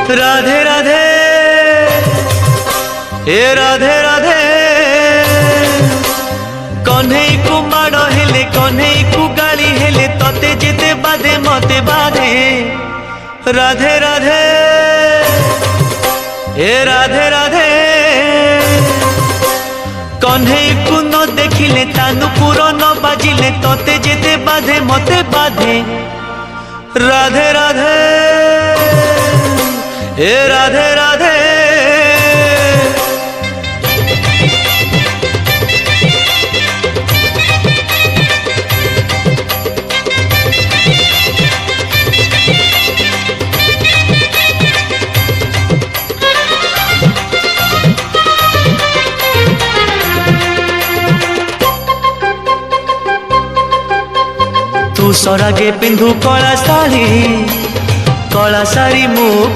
राधे राधे ए राधे राधे कन्हई को माड़ हेले कन्हई को गाली हेले तते जेते बाधे मते बाधे राधे राधे ए राधे राधे कन्हई को न देखिले तानुपुर न बाजिले तते जेते बाधे मते बाधे राधे राधे ए राधे राधे तू सरागे पिंधु कला साड़ी मु